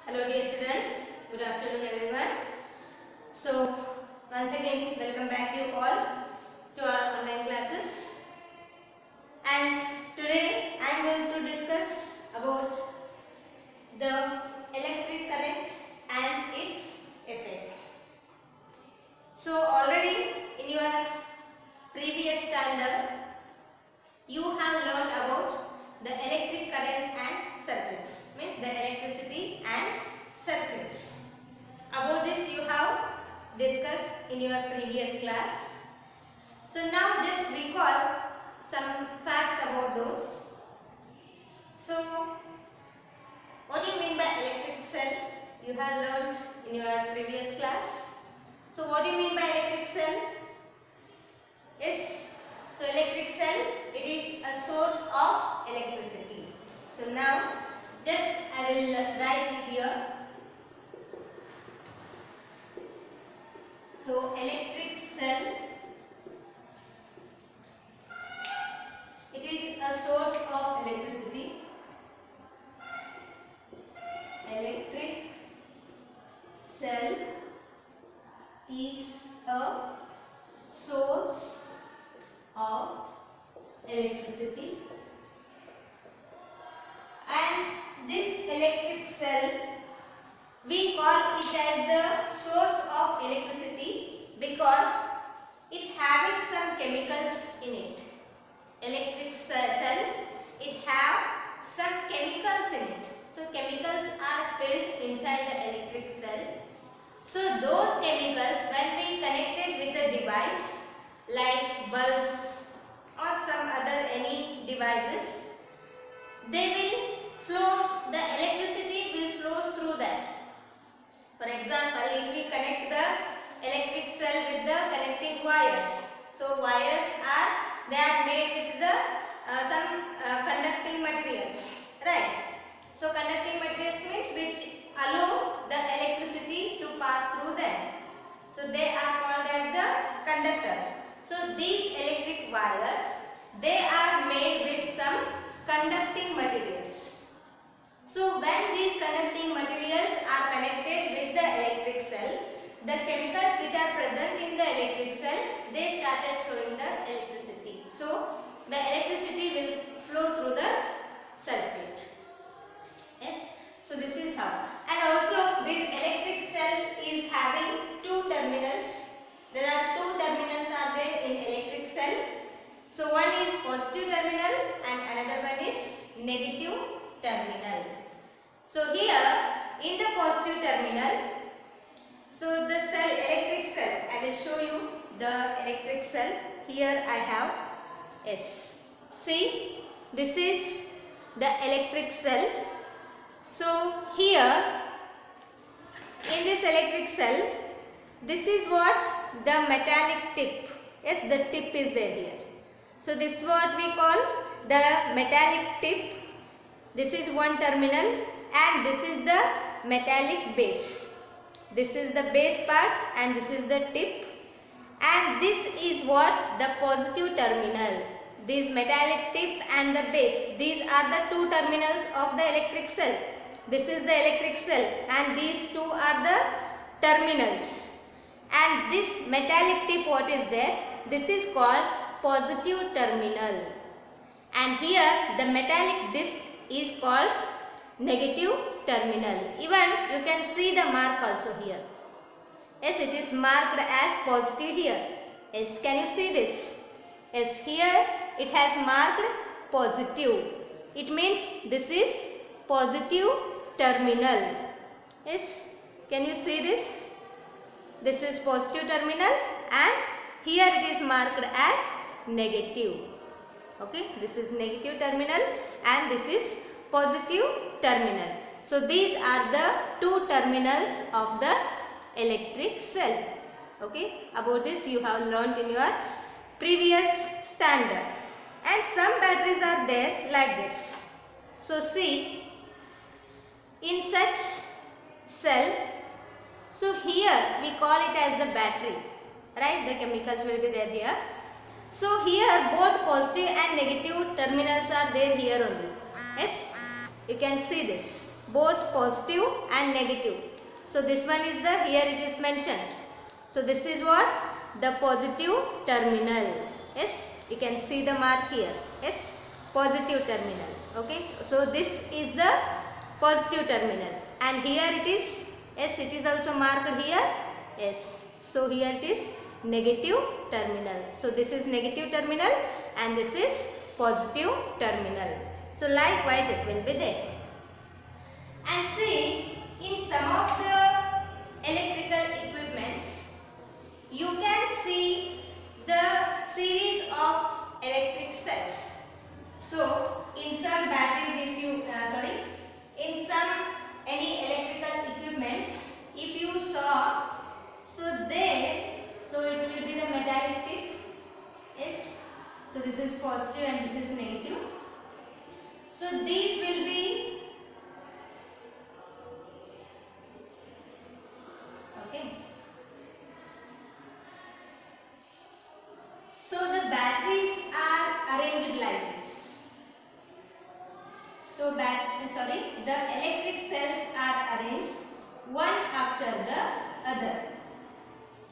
Hello dear children, good afternoon everyone. So once again welcome back you all to our online classes, and today I am going to discuss about the electric current and its effects. So already in your previous standard you have learned about the electric current and circuits, means the electricity and circuits. About this you have discussed in your previous class. So now just recall some facts about those. So what do you mean by electric cell? You have learned in your previous class. So what do you mean by electric cell? Yes. So electric cell, it is a source of electricity. So now just I will write here. So electric cell, it is a source of electricity. Electric cell is a source of electricity, and this electric cell we call it as the source of electricity because it having some chemicals in it. Electric cell, it have some chemicals in it. So chemicals are filled inside the electric cell. So those chemicals, when we connected with the device like bulbs or some other any devices, they will flow, the electricity will flow through that. For example, if we connect the electric cell with the connecting wires, so wires are, they are made with the some conducting materials, right? So conducting materials means which allow the electricity to pass through them. So they are called as the conductors. So these electric wires, they are made with some conducting materials. So when these conducting materials are connected with the electric cell, the chemicals which are present in the electric cell, they started flowing the electricity. So the electricity will flow through the circuit. Yes. So this is how. And also this electric cell is having two terminals. There are two terminals are there in electric cell. So one is positive terminal and another one is negative terminal. So here in the positive terminal, so the cell, electric cell, I will show you the electric cell. Here I have S. See, this is the electric cell. So here in this electric cell, this is what the metallic tip. Yes, the tip is there here. So this is what we call the metallic tip. This is one terminal and this is the metallic base. This is the base part and this is the tip, and this is what the positive terminal. This metallic tip and the base, these are the two terminals of the electric cell. This is the electric cell and these two are the terminals. And this metallic tip, what is there? This is called positive terminal. And here the metallic disc is called negative terminal. Even you can see the mark also here. Yes, it is marked as positive here. Yes, can you see this? Yes, here it has marked positive. It means this is positive terminal. Yes, can you see this? This is positive terminal and here it is marked as negative. Okay, this is negative terminal and this is positive terminal. So these are the two terminals of the electric cell. Okay, about this you have learnt in your previous standard. And some batteries are there like this. So see, in such cell, so here we call it as the battery, right? The chemicals will be there here. So here both positive and negative terminals are there here only. Yes. You can see this, both positive and negative. So this one is the, here it is mentioned. So this is what? The positive terminal. Yes, you can see the mark here. Yes, positive terminal. Okay, so this is the positive terminal, and here it is, yes, it is also marked here. Yes, so here it is negative terminal. So this is negative terminal and this is positive terminal. So likewise it will be there. And see, in some of the electrical equipments, you can see the series of electric cells. So in some batteries, if you in some any electrical equipments, if you saw, so there, so it will be the metallic tip. Yes, so this is positive and this is negative. So these will be, okay. So the batteries are arranged like this. So the electric cells are arranged one after the other.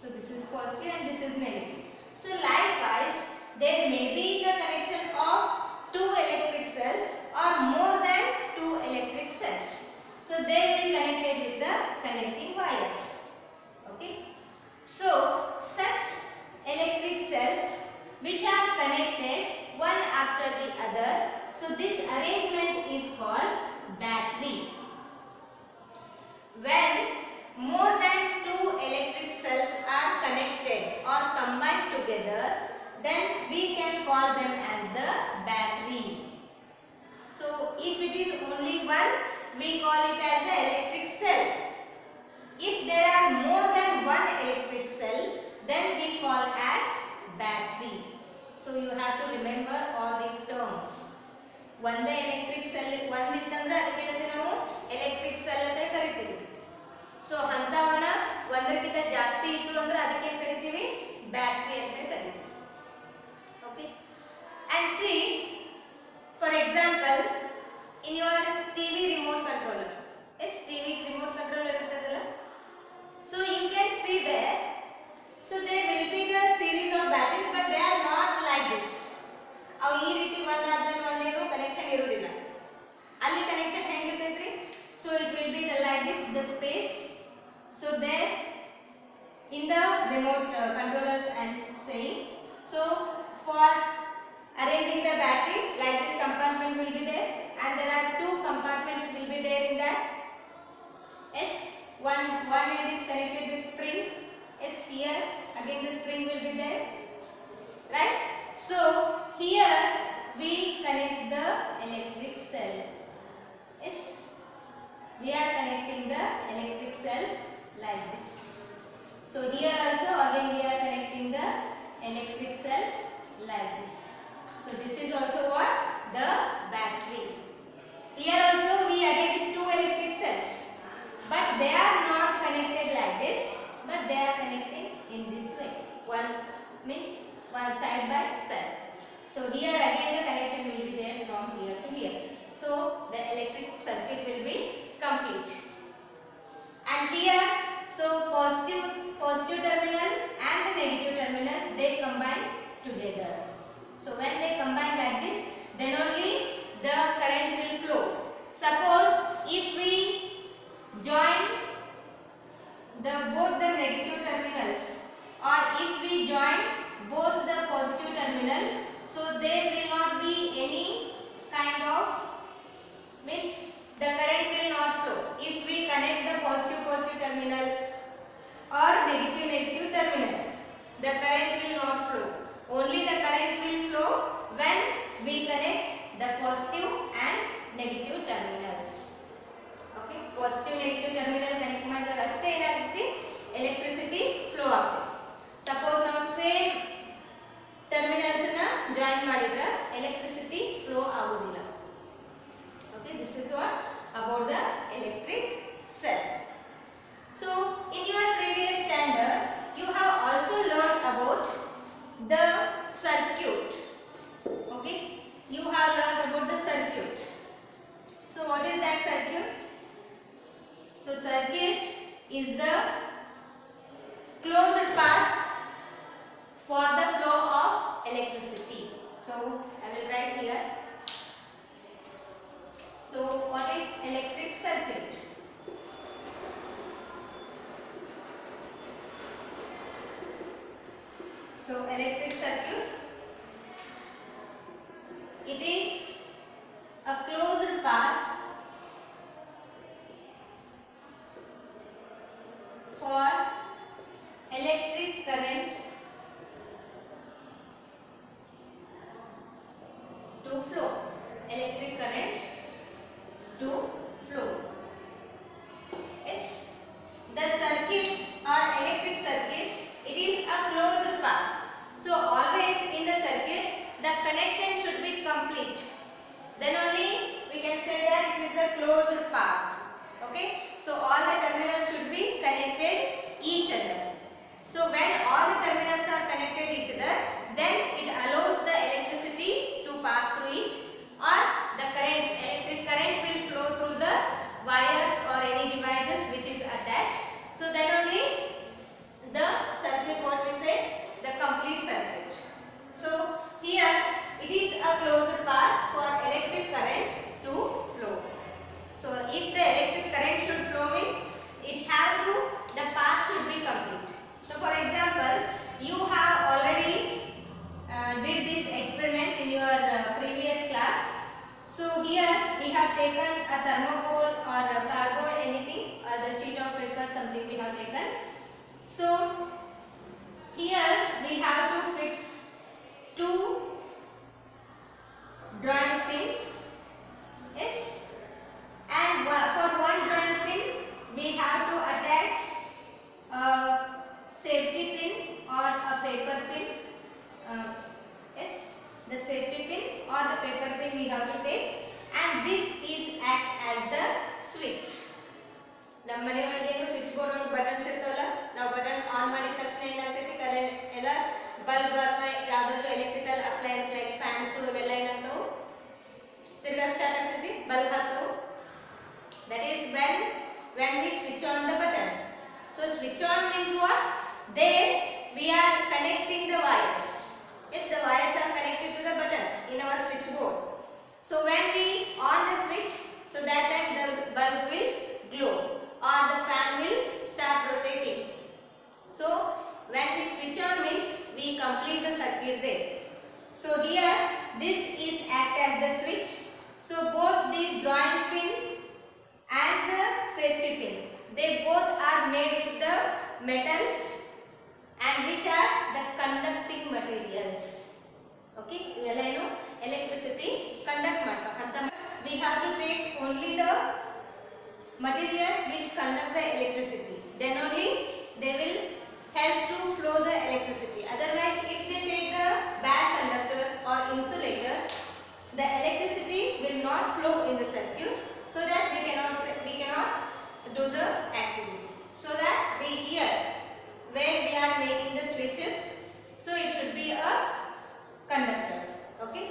So this is positive and this is negative. So likewise, there may be the connection of two electric cells or more than two electric cells. So they will connect it with the connecting wires. Okay. So such electric cells which are connected one after the other, so this arrangement is called battery. When more than two electric cells are connected or combined together, then we can call them as the battery. So if it is only one, we call it as the electric cell. If there are more than one electric cell, then we call as battery. So you have to remember all these terms. One electric cell, one ittandre adike ನಾವು electric cell ಅಂತ ಕರೀತೀವಿ. So ಅಂತವನ ಒಂದಕ್ಕಿಂತ ಜಾಸ್ತಿ ಇತ್ತು ಅಂದ್ರೆ ಅದಕ್ಕೆ ಏನು ಕರೀತೀವಿ? ಬ್ಯಾಟರಿ ಅಂತ ಕರೀತೀವಿ. Okay. And see, for example, in your TV remote controller. Yes, TV remote controller ಇರ್ತದಲ್ಲ. So you can see there. So there will be the series of batteries, but they are not like this. ಅವು ಈ ರೀತಿ ಒಂದಾದ್ಮೇಲೆ ಒಂದೇನು connection ಇರುವುದಿಲ್ಲ. ಅಲ್ಲಿ connection ಹೆಂಗಿರ್ತೈತ್ರಿ? So it will be like this, the space. So there in the remote controllers I am saying. So for arranging the battery, like this compartment will be there, and there are two compartments will be there in that. Yes, one end is connected with spring. Yes, here again the spring will be there, right? So here we connect the electric cell. Yes, we are connecting the electric cells like this. So here also again we are connecting the electric cells like this. So this is also what? The battery. Here also we arrange two electric cells, but they are not connected like this, but they are connecting in this way. One means one side by side. So here again the connection will be there from here to here. So the electric circuit will be complete. And here, so positive terminal and the negative terminal, they combine together. So when they combine like this, then only the current will flow. Suppose if we join both the negative terminals, or if we join both the positive terminal, so there will not be any kind of, means the current will not flow. If we connect the positive terminal or negative terminal, the current will not flow. Only the current will flow when we connect the positive and negative terminals. Okay, positive negative terminal connect ಮಾಡಿದಾಗ ಅಷ್ಟೇ ಏನಾಗುತ್ತೆ, electricity flow ಆಗುತ್ತೆ. Suppose ನಾವು same terminals na join ಮಾಡಿದ್ರೆ electricity flow ಆಗುವುದಿಲ್ಲ. Okay, this is what about the electric cell. So in your previous standard you have also learned about the circuit. Okay, you have learned about the circuit. So what is is the closed path for the flow of electricity. So I will write here. So what is electric circuit? So electric circuit, it is a closed path for electric current to flow. Electric current to flow. Yes, the circuit or electric circuit, it is a closed path. So always in the circuit the connection should be complete. Then only we can say that it is the closed path. Okay. So all the terminals should be connected each other. So when all the terminals are connected each other, then it allows the electricity to pass through it, or the current, electric current will flow through the wires or any devices which is attached. So then only the circuit, what we say, the complete circuit. So here it is a closed path for electric current to flow. So if the electric current should flow means it have to, the path should be complete. So for example, you have already did this experiment in your previous class. So here we have taken a thermocol or a cardboard, anything, or the sheet of paper, something we have taken. So here we have to fix two drawing pins. Yes, and for one drawing pin we have to attach a safety pin or a paper pin. Yes, the safety pin or the paper pin we have to take, and this is act as the switch. ನಮ್ಮ ಮನೆ ಒಳಗೆ ಏನು switch board ಒಳಗೆ buttons ಇರ್ತಾವಲ್ಲ, ನಾವು button on ಮಾಡಿದ ತಕ್ಷಣ ಏನಾಗ್ತೈತಿ, ಕರೆಂಟ್ ಎಲ್ಲ ಬಲ್ಬ್ ಅಥವಾ ಯಾವುದಾದ್ರೂ ಎಲೆಕ್ಟ್ರಿಕಲ್ ಅಪ್ಲಯನ್ಸ್ ಲೈಕ್ ಫ್ಯಾನ್ಸ್ ಇವೆಲ್ಲ ಏನಾಗ್ತಾವು, ತಿರ್ಗಾಕ್ ಸ್ಟಾರ್ಟ್ ಆಗ್ತೈತಿ, ಬಲ್ಬ್ ಹತ್ತವು. That is when we switch on the button. So switch on means what? There we are connecting the wires. Yes, the wires are connected to the buttons in our switch board. So when we on the switch, so that time the bulb will glow or the fan will start rotating. So when we switch on means we complete the circuit there. So here this is act as the switch. So both these drawing pin and the safety pin, they both are made with the metals and which are the conducting materials. Okay, ಇವೆಲ್ಲ ಏನು electricity conduct ಮಾಡ್ತಾ. We have to take only the materials which conduct the electricity, then only they will help to flow the electricity. Otherwise if they take the bad conductors or insulators, the electricity will not flow in the circuit, so that we cannot do the activity. So that we here where we are making the switches, so it should be a conductor. Okay,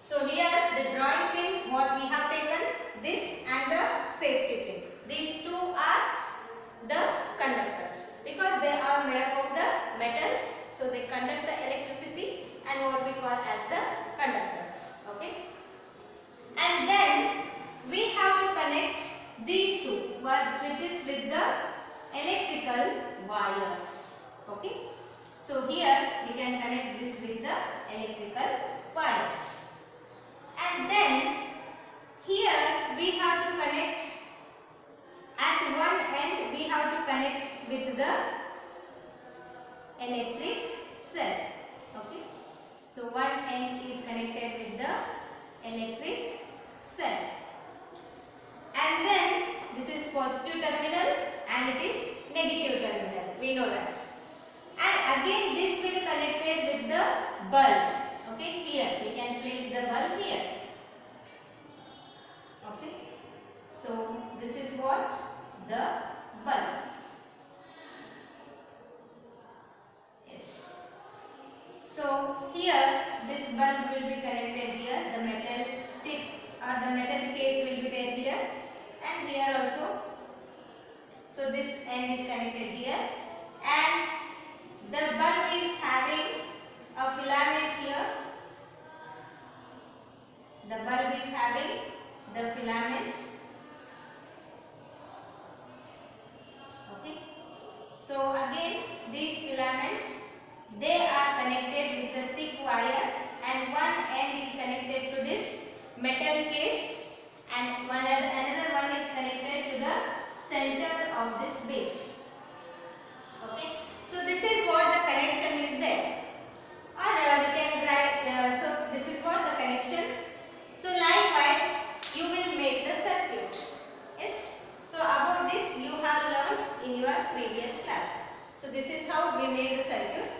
so here the drawing pin what we have taken, this and the safety pin, these two are the conductors because they are made up of the metals, so they conduct the electricity and what we call as the conductors. Okay, and then we have to connect these two switches with the electrical wires. Okay, so here we can connect this with the electrical wires, and then here we have to connect at one end, we have to connect with the electric cell. Okay, so one end is connected with the electric cell, and then this is positive terminal and it is negative terminal, we know that, and again this will connected with the bulb. Okay, here we can place the bulb here. Okay, so this is what the bulb. Yes, so here this bulb will be connected here, the metal tip or the metal case will be there here, and here also. So this end is connected here, and the bulb is having a filament here. The bulb is having the filament. Okay. So again these filaments, they are connected with a thick wire, and one end is connected to this metal case, and another one is connected to the center of this base. Okay. So this is what the connection is there, or we can write, so this is what the connection. So likewise you will make the circuit. Yes. So about this you have learnt in your previous class. So this is how we made the circuit.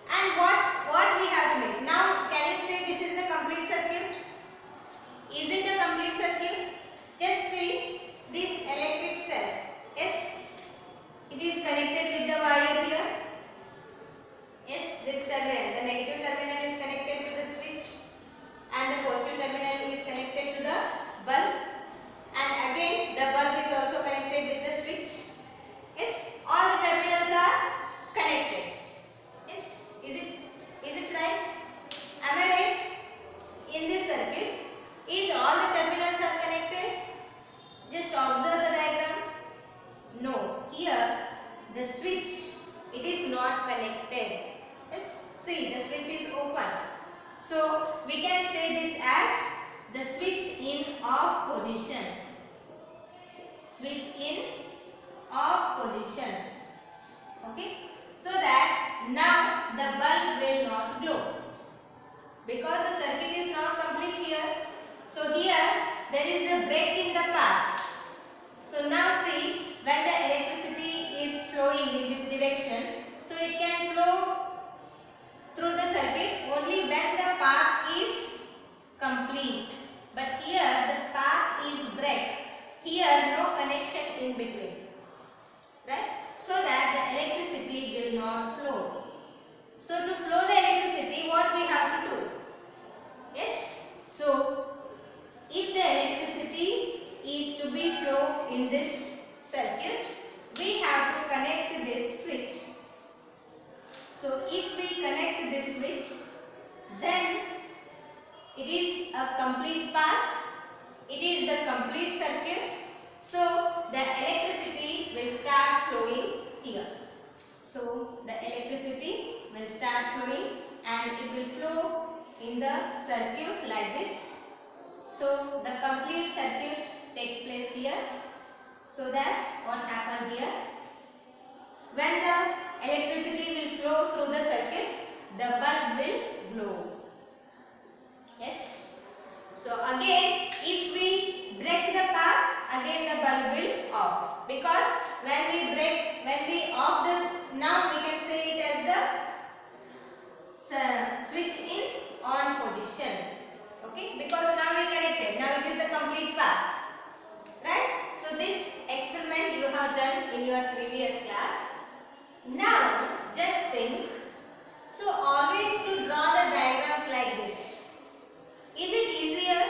And what we have to make. Now can you say this is the complete circuit? Is it a complete circuit? Just see this electric cell. Yes. It is connected with the wire here. Yes, this terminal. The negative terminal is connected to the switch, and the positive terminal is connected to the bulb. And again the bulb is also connected with the switch. Yes, all the terminals are connected. Yes, is it right? Am I right? In this circuit, is all the terminals are connected? Just observe the diagram. No, here the switch, it is not connected. Yes, see the switch is open. So we can say this as the switch in off position. Switch in off position. Okay. So that now the bulb will not glow, because the circuit is not complete here. So here there is a break in the path. So now see, when the electricity is flowing in this direction, so it can flow through the circuit only when the path is complete. But here the path is break. Here no connection in between. Right? So that the electricity will not flow. So to flow the electricity, what we have to do? Yes. So if the electricity is to be flow in this circuit, we have to connect this switch. So if we connect this switch, then it is a complete path. It is the complete circuit. So the electricity will start flowing here. So the electricity will start flowing, and it will flow in the circuit like this. So the complete circuit takes place here. So that what happened here? When the electricity will flow through the circuit, the bulb will glow. Yes. So again, if we break the path, again the bulb will off, because when we off this, now we can say it as the switch in on position. Okay, because now we connected, now it is the complete path, right? So this experiment you have done in your previous class. Now just think, so always to draw the diagrams like this, is it easier?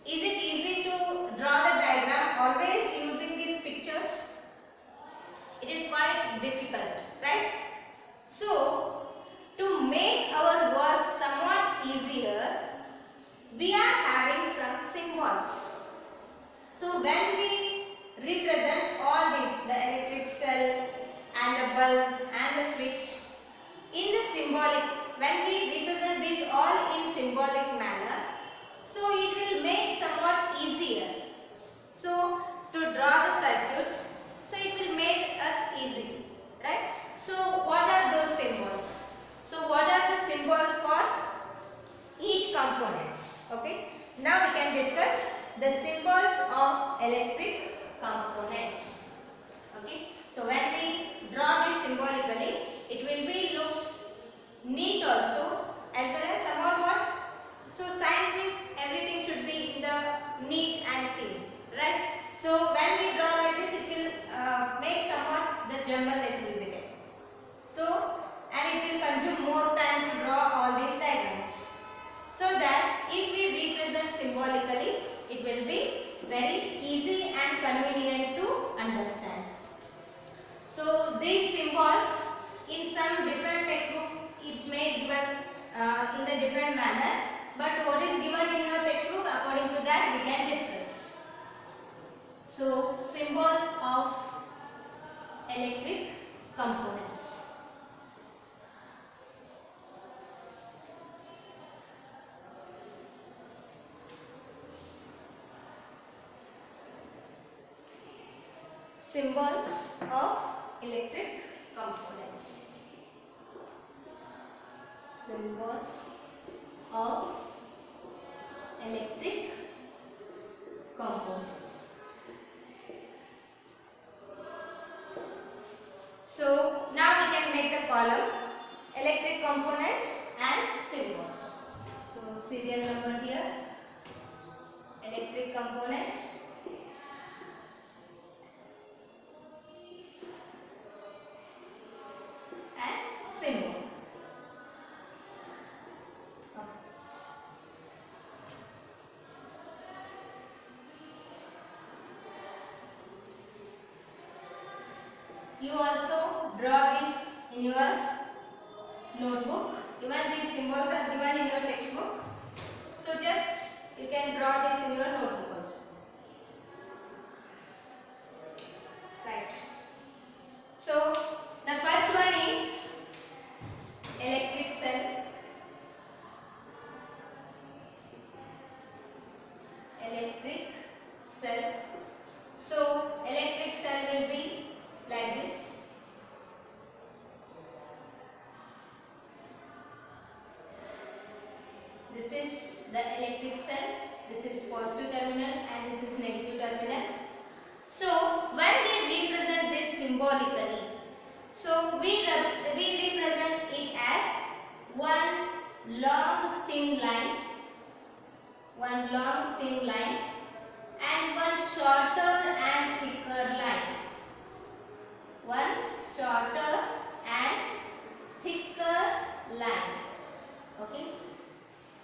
Is it easy to draw the diagram always using these pictures? It is quite difficult, right? So to make our work somewhat easier, we are having some symbols. So when we represent all these, the electric cell and the bulb and the switch, in the symbolic, when we represent these all in symbolic manner, so it will make somewhat easier. So to draw the circuit, so it will make us easy, right? So what are those symbols? So what are the symbols for each components? Okay. Now we can discuss the symbols of electric components. Okay. So when we draw this symbolically, it will be looks neat also, as well as somewhat what? So science means everything should be in the neat and clean, right? So when we draw like this, it will make somewhat the jumbleness will be there. So, and it will consume more time to draw all these diagrams. So that if we represent symbolically, it will be very easy and convenient to understand. manner, but what is given in your textbook, according to that we can discuss. So symbols of electric components. Symbols of electric components. Symbols of electric components. So now we can make the column electric component and symbols. So serial number here, electric component, and symbol. You also draw this in your notebook. Even these symbols are given in your textbook. So just you can draw this in your notebook also. Right. So the first one is electric cell. Electric cell. So electric cell will be like this. This is the electric cell. This is positive terminal and this is negative terminal. So when we represent this symbolically, so we represent it as one long thin line, and one shorter and thicker line. One shorter and thicker line. Okay.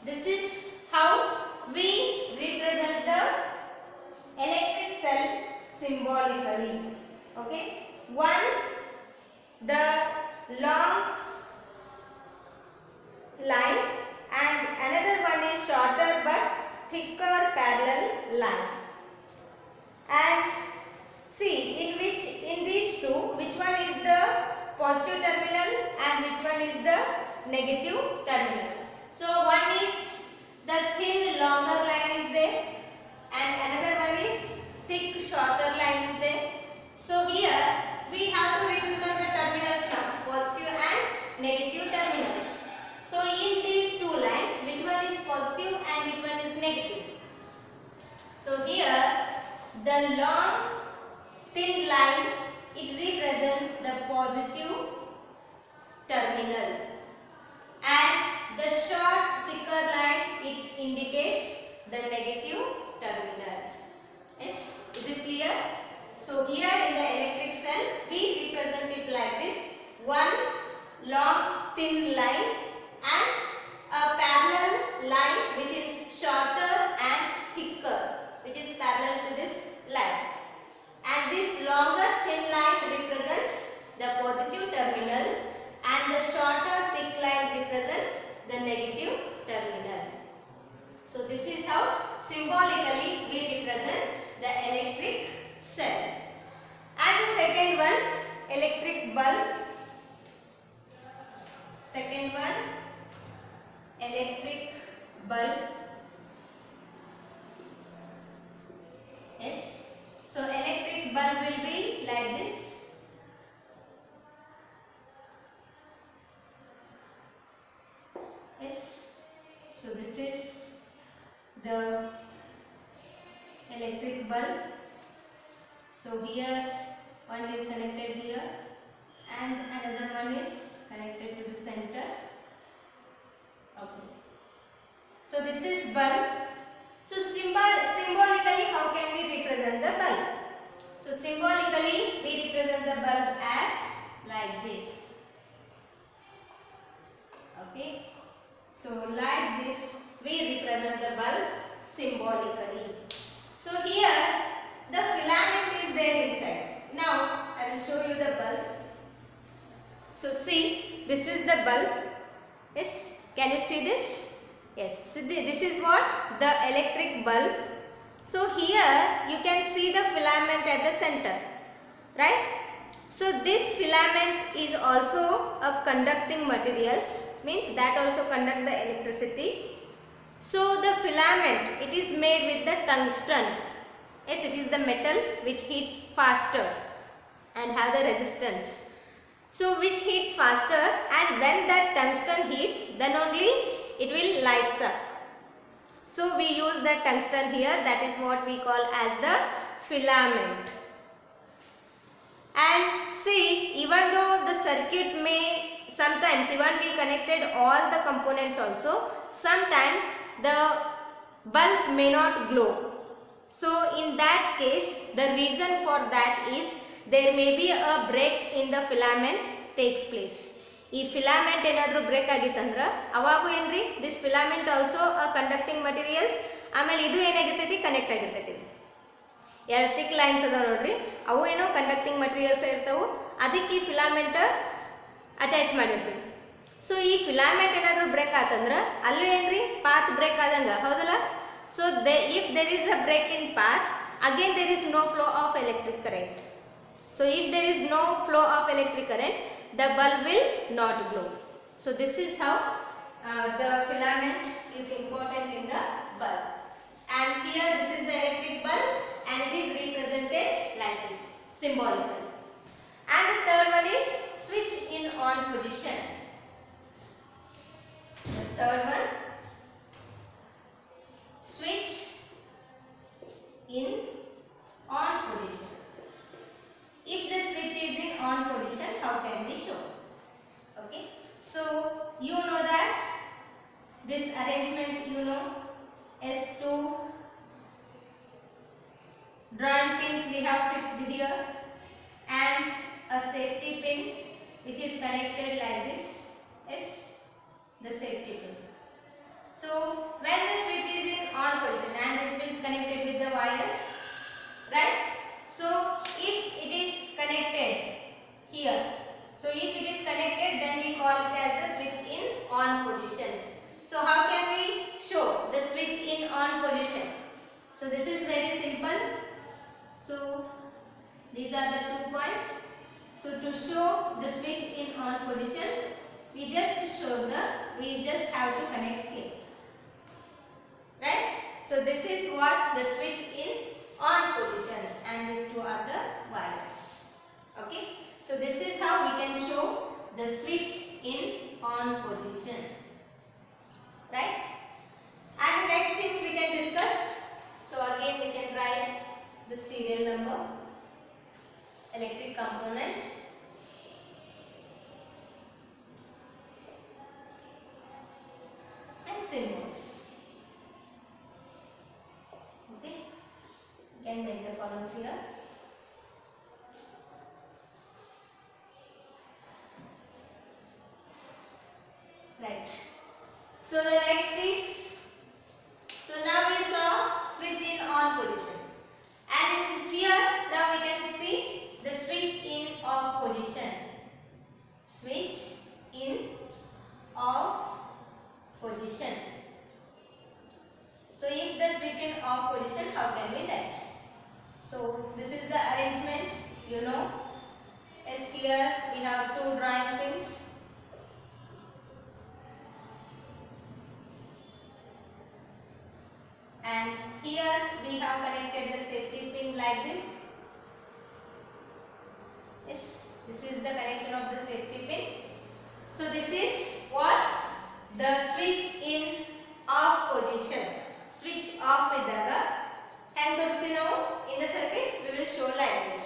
This is how we represent the electric cell symbolically. Okay. One, the long line, and another one is shorter but thicker parallel line. And see in these two, which one is the positive terminal and which one is the negative terminal. So one is the thin longer line is there and another one is thick shorter line is there. So here we have to represent the terminals now, positive and negative terminals. So in these two lines, which one is positive and which one is negative? So here the long thin line, it represents the positive terminal, and the short thicker line, it indicates the negative terminal. Yes, is it clear? So here in the electric cell, we represent it like this: one long thin line and a parallel line which is shorter and thicker, which is parallel to this line. And this longer thin line represents the positive terminal and the shorter thick line represents the negative terminal. So this is how symbolically we represent the electric cell. And the second one, electric bulb. Second one, electric bulb. Yes. So electric bulb will be like this. Yes. So this is the electric bulb. So here one is connected here and another one is connected to the center. Okay. So this is bulb. So symbolically, how can we represent the bulb? So symbolically we represent the bulb as like this. Okay. So like this we represent the bulb symbolically. So here the filament is there inside. Now I will show you the bulb. So see, this is the bulb. Yes, can you see this? Yes, so this is what the electric bulb. So here you can see the filament at the center, right? So this filament is also a conducting materials, means that also conduct the electricity. So the filament, it is made with the tungsten. Yes, it is the metal which heats faster and have the resistance. So which heats faster, and when that tungsten heats, then only it will lights up. So we use the tungsten here, that is what we call as the filament. And see, even though the circuit may sometimes even we connected all the components also, sometimes the bulb may not glow. So in that case, the reason for that is there may be a break in the filament takes place. ಈ filament ಏನಾದರೂ break ಆಗಿತ್ತಂದ್ರೆ ಅವಾಗೂ ಏನ್ರಿ this filament also a conducting materials. ಆಮೇಲೆ ಇದು ಏನಾಗಿರ್ತೈತಿ, connect ಆಗಿರ್ತೈತಿ. ಎರಡು thick lines ಅದಾವ ನೋಡ್ರಿ, ಅವು ಏನೋ ಕಂಡಕ್ಟಿಂಗ್ ಮಟೀರಿಯಲ್ಸ್ ಇರ್ತಾವೆ, ಅದಕ್ಕೆ ಈ ಫಿಲಾಮೆಂಟ್ ಅಟ್ಯಾಚ್ ಮಾಡಿರ್ತೀವಿ. ಸೊ ಈ ಫಿಲಾಮೆಂಟ್ ಏನಾದರೂ ಬ್ರೇಕ್ ಆತಂದ್ರೆ ಅಲ್ಲೂ ಏನ್ರಿ ಪಾತ್ ಬ್ರೇಕ್ ಆದಂಗೆ, ಹೌದಲ್ಲ? So if there is a break in path, again there is no flow of electric current. So if there is no flow of electric current, the bulb will not glow. So this is how the filament is important in the bulb. And here this is the electric bulb and it is represented like this, symbolically. And the third one is switch in on position. The third one, switch in on position. If the switch is in on position, how can we show? Okay, so you know that this arrangement, you know, as two drawing pins we have fixed here and a safety pin which is connected like this is the safety pin. So when the switch is in on position and this will connected with the wires, right? So if it is connected here, so if it is connected, then we call it as the switch in on position. So how can we show the switch in on position? So this is very simple. So these are the 2 points. So to show the switch in on position, we just have to connect here, right? So this is what the switch in on position, and these two are the wires. Okay, so this is how we can show the switch in on position, right? And the next things we can discuss. So again we can write the serial number, electric component, and symbols. Okay, you can make the columns here. Right. So the next is, so now we saw switch in on position, and in here now we can see the switch in off position. Switch in off position. So if the switch in off position, how can we write? So this is the arrangement, you know, as here we have 2 drawing pins. And here we have connected the safety pin like this. Yes, this is the connection of the safety pin. So this is what the switch in off position. Switch off idaga hang togsti now in the circuit we will show like this.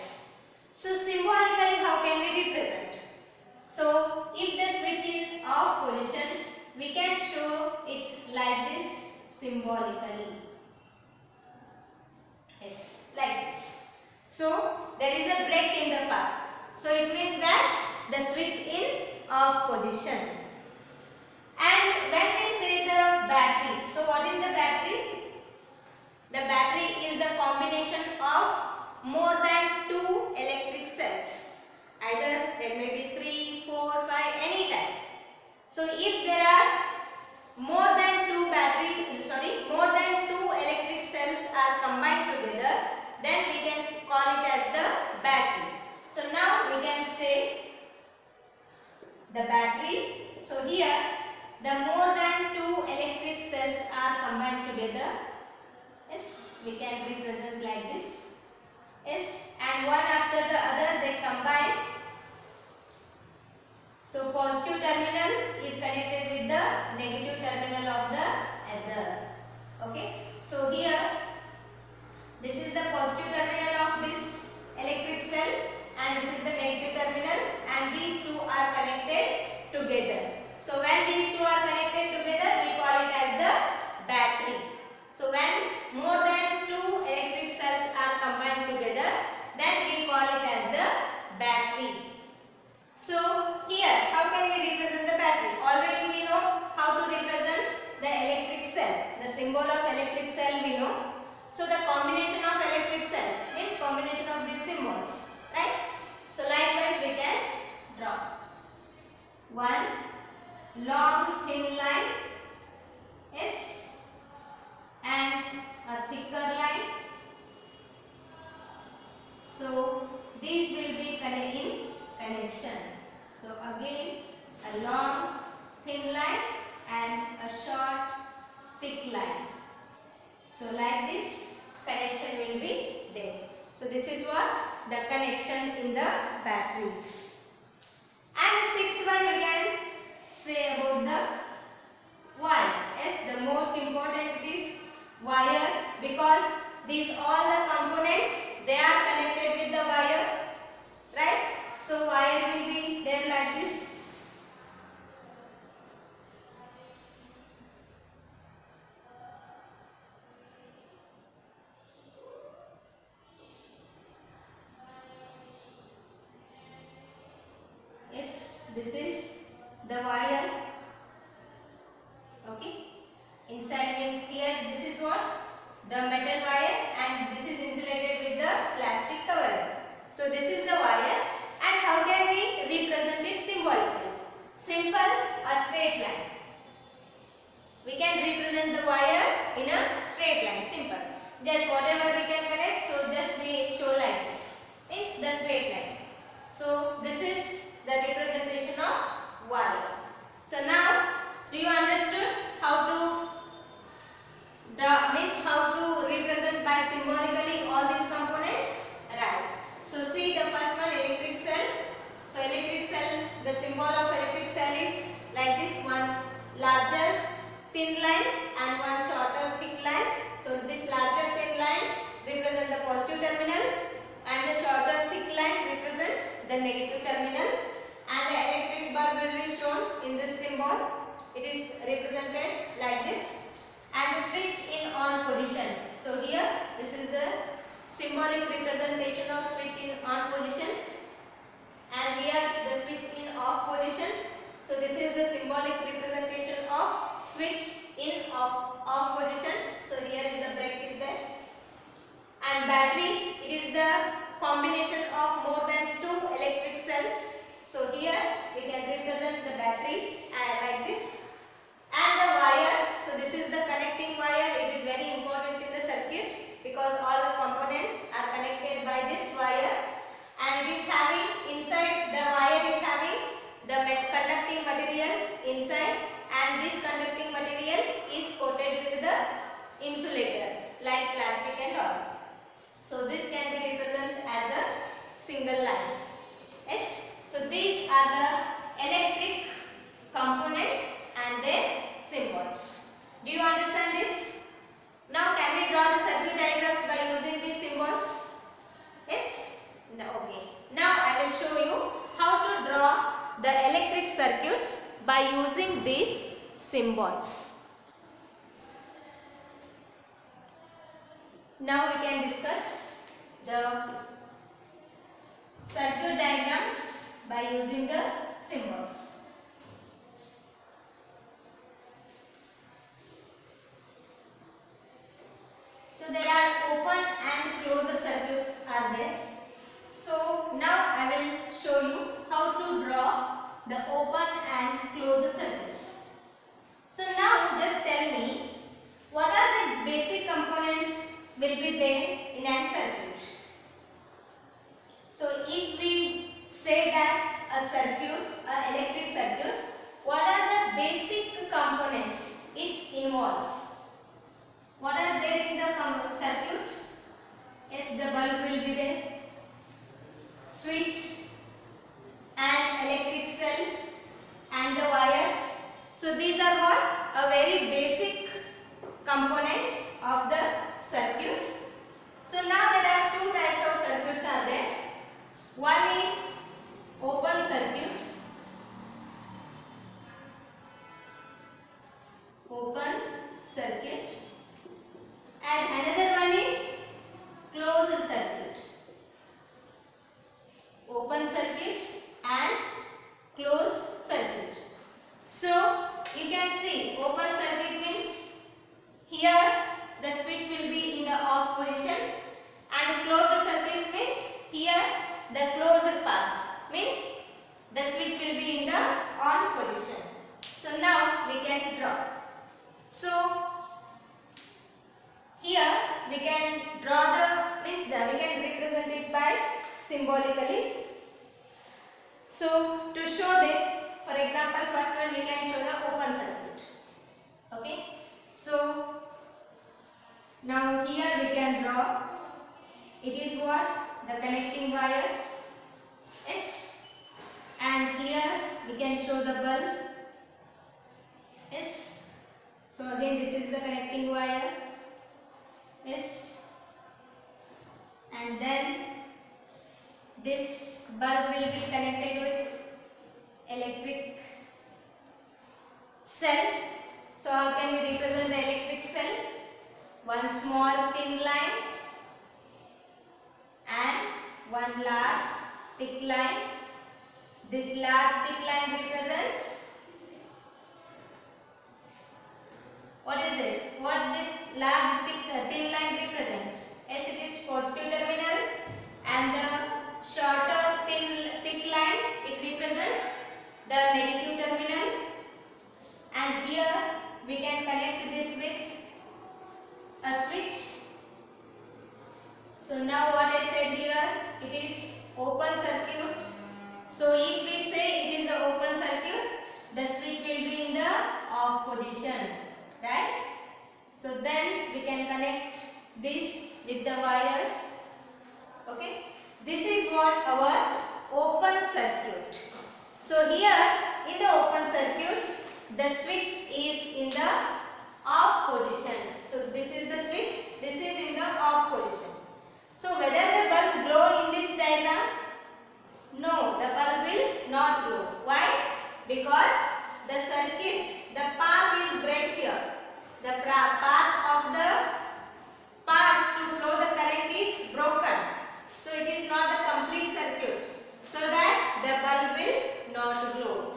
So symbolically how can we represent? So if the switch in off position, we can show it like this symbolically. Yes, like this. So there is a break in the path. So it means that the switch in off position. And when we say the battery, so what is the battery? The battery is the combination of more than 2 electric cells. Either there may be 3, 4, 5, any type. So if there are more than 2 batteries, battery. So now we can say the battery. So here the more than two electric cells are combined together. Yes, we can represent like this. Yes, and one after the other they combine. So positive terminal is connected with the negative terminal of the other. Okay. So here this is the positive terminal of this electric cell and this is the negative terminal, and these two are connected together. So when these two are connected together, we call it as the battery. So when more than two electric cells are combined together, then we call it as the battery. So here, how can we represent the battery? Already we know how to represent the electric cell. The symbol of electric cell we know. So the combination of electric cell means combination of these symbols, right? So likewise we can draw one long thin line, yes, and a thicker line. So these will be in connection. So again a long thin line and a short thick line. So like this connection will be there. So this is what the connection in the batteries. And the sixth one we can say about the wire. Yes, the most important is wire, because these all the components they are connected with the wire, right? So wire will be there like this. Yes, this is the wire. Okay. Inside means here this is what? The metal wire, and this is insulated with the plastic cover. So this is the wire, and how can we represent it symbolically? Simple, a straight line. We can represent the wire in a straight line, simple. Just whatever we can connect, so just we show like this. Means the straight line. So this is the representation of wire. So now, do you understood how to draw, means how to represent by symbolically all these components? Right. So see the first one, electric cell. So electric cell, the symbol of electric cell is like this, one larger thin line and one shorter thick line. So this larger thin line represent the positive terminal and the shorter thick line represent the negative terminal, and the electric bulb will be shown in this symbol. It is represented like this, and the switch in on position. So here this is the symbolic representation of switch in on position, and here the switch in off position. So this is the symbolic representation of switch in off position. So here is the break is there. And battery, it is the combination of more than two electric cells. So here we can represent the battery like this. And the wire, so this is the connecting wire. It is very important in the circuit because all the components are connected by this wire, and it is having inside, the wire is having the conducting materials inside, and this conducting material is coated with the insulator like plastic and all. So this can be represented as a single line. Yes. So these are the electric components and their symbols. Do you understand this? Now can we draw the circuit diagrams by using these symbols? Yes? No, okay. Now I will show you how to draw the electric circuits by using these symbols. Now we can discuss the circuit diagrams by using the symbols. So there are open and closed circuits are there. So now I will show you how to draw the open and closed circuits. So now just tell me, what are the basic components will be there in a circuit? open circuit and closed circuit. So you can see open circuit means here the switch will be in the off position, and closed circuit means here the closed path means the switch will be in the on position. So now we can draw. So here we can draw we can represent it by symbolically. So to show that, for example, first one we can show the open circuit. Okay. So now here we can draw. It is what? The connecting wires S, and here we can show the bulb S. So again this is the connecting wire S, and then this bulb will be connected with electric cell. So how can we represent the electric cell? One small thin line and one large thick line. This large thick line represents, what is this? What this large thin line represents? As it is positive terminal, and the shorter thick line, it represents the negative terminal. And here we can connect this with a switch. So now what I said here, it is open circuit. So if we say it is the open circuit, the switch will be in the off position, right? So then we can connect this with the wires. Okay. This is what our open circuit. So here in the open circuit, the switch is in the off position. So this is the switch, this is in the off position. So whether the bulb glow in this diagram? No, the bulb will not glow. Why? Because the circuit, the path is break here. The path to flow the current is broken. So it is not the complete circuit. So that the bulb will not glow.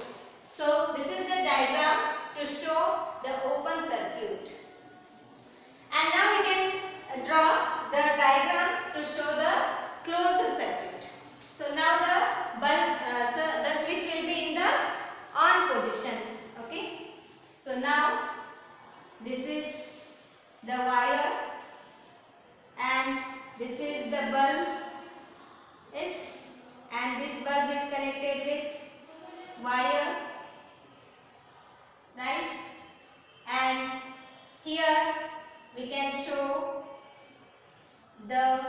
So this is the diagram to show the open circuit. And now we can draw the diagram to show the closed circuit. So now the switch will be in the on position. Okay. So now this is the wire and this is the bulb S, and this bulb is connected with wire, right? And here we can show the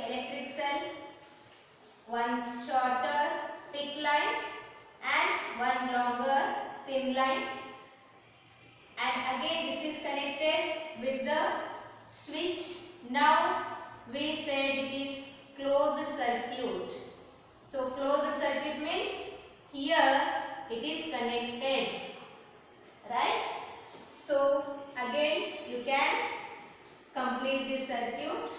electric cell, one shorter thick line and one longer thin line, and again this is connected with the switch. Now we said it is closed circuit. So closed circuit means here it is connected, right? So again you can complete this circuit.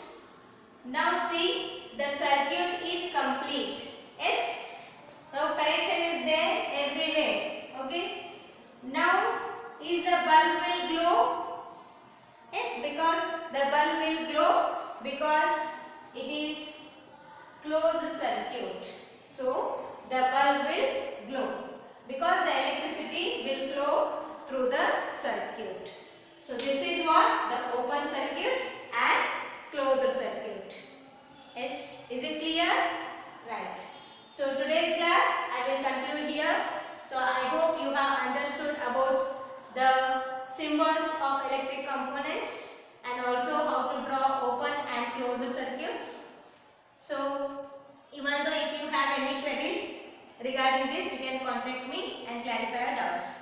Now see, the circuit is complete. Yes? So connection is there everywhere. Okay? Now is the bulb will glow? Yes, because the bulb will glow because it is closed circuit. So the bulb will glow because the electricity will flow through the circuit. So this is what the open circuit and closed circuit. Yes, is it clear? Right. So today's class I will conclude here. So I hope you have understood about the symbols of electric components and also how to draw open and closed circuits. So even though if you have any queries regarding this, you can contact me and clarify your doubts.